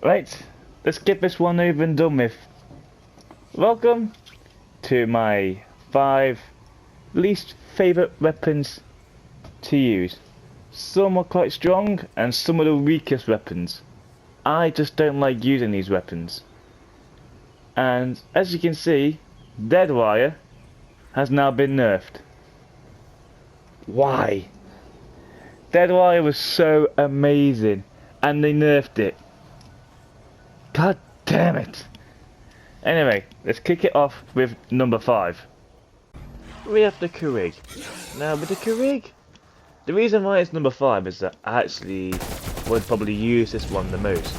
Right, let's get this one over and done with. Welcome to my 5 least favourite weapons to use. Some are quite strong and some are the weakest weapons. I just don't like using these weapons. And as you can see, Dead Wire has now been nerfed. Why? Dead Wire was so amazing and they nerfed it. God damn it. Anyway, let's kick it off with number 5. We have the Keurig. Now with the Keurig, the reason why it's number 5 is that I actually would probably use this one the most.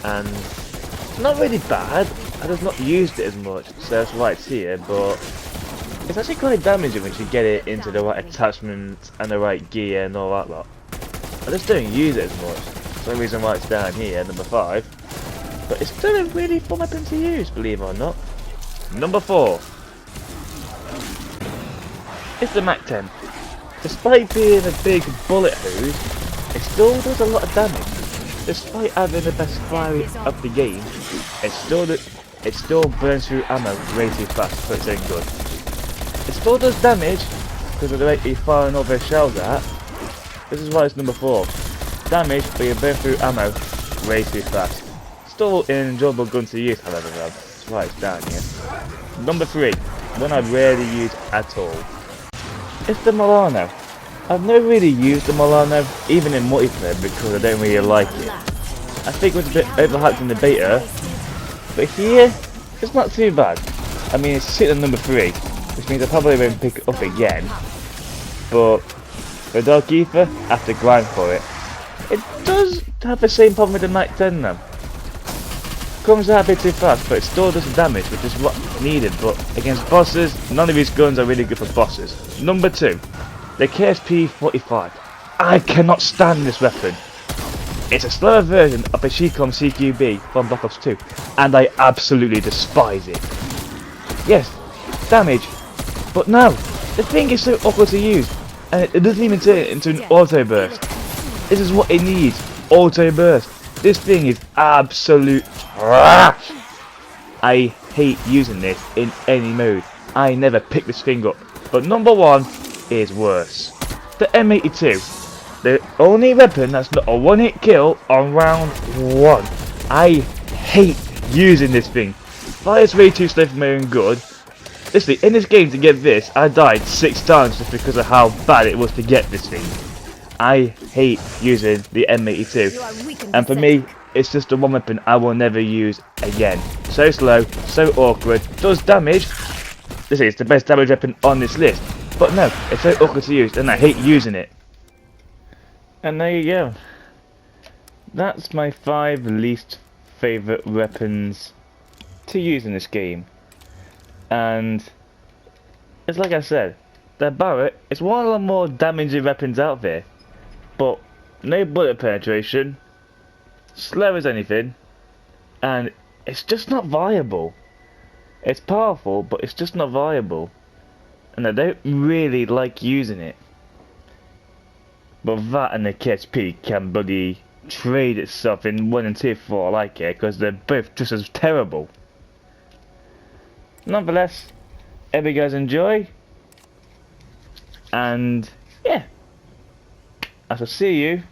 And it's not really bad, I have not used it as much, so that's why it's here, but it's actually quite damaging once you get it into the right attachment and the right gear and all that lot. I just don't use it as much, that's the reason why it's down here, number 5. But it's still a really fun weapon to use, believe it or not. Number 4. It's the Mac 10. Despite being a big bullet hose, it still does a lot of damage. Despite having the best fire of the game, it still burns through ammo way too fast for its own good. It still does damage because of the rate you're firing all those shells at. This is why it's number 4. Damage, but you burn through ammo way too fast. Still an enjoyable gun to use, however, that's why it's down here. Number 3, one I rarely use at all. It's the Milano. I've never really used the Milano, even in multiplayer, because I don't really like it. I think it was a bit overhyped in the beta, but here, it's not too bad. I mean, it's sitting at number 3, which means I probably won't pick it up again, but the Dark Ether, I have to grind for it. It does have the same problem with the Mac 10 though. Comes out a bit too fast, but it still does damage, which is what's needed. But against bosses, none of these guns are really good for bosses. Number 2, the KSP-45. I cannot stand this weapon. It's a slower version of the Shicom CQB from Black Ops 2, and I absolutely despise it. Yes, damage, but no, the thing is so awkward to use, and it doesn't even turn it into an auto burst. This is what it needs, auto burst. This thing is absolute trash. I hate using this in any mode. I never pick this thing up. But number 1 is worse. The M82. The only weapon that's not a one-hit kill on round 1. I hate using this thing. Fires way too slow for my own good. Literally, in this game to get this, I died 6 times just because of how bad it was to get this thing. I hate using the M82, and for me, it's just the one weapon I will never use again. So slow, so awkward, does damage. This is the best damage weapon on this list, but no, it's so awkward to use, and I hate using it. And there you go. That's my 5 least favourite weapons to use in this game. And it's like I said, the Barrett is one of the more damaging weapons out there. But no bullet penetration, slow as anything, and it's just not viable. It's powerful, but it's just not viable, and I don't really like using it. But that and the KSP can bloody trade itself in 1 and 2 for I like it, because they're both just as terrible. Nonetheless, hope you guys enjoy, and yeah. I shall see you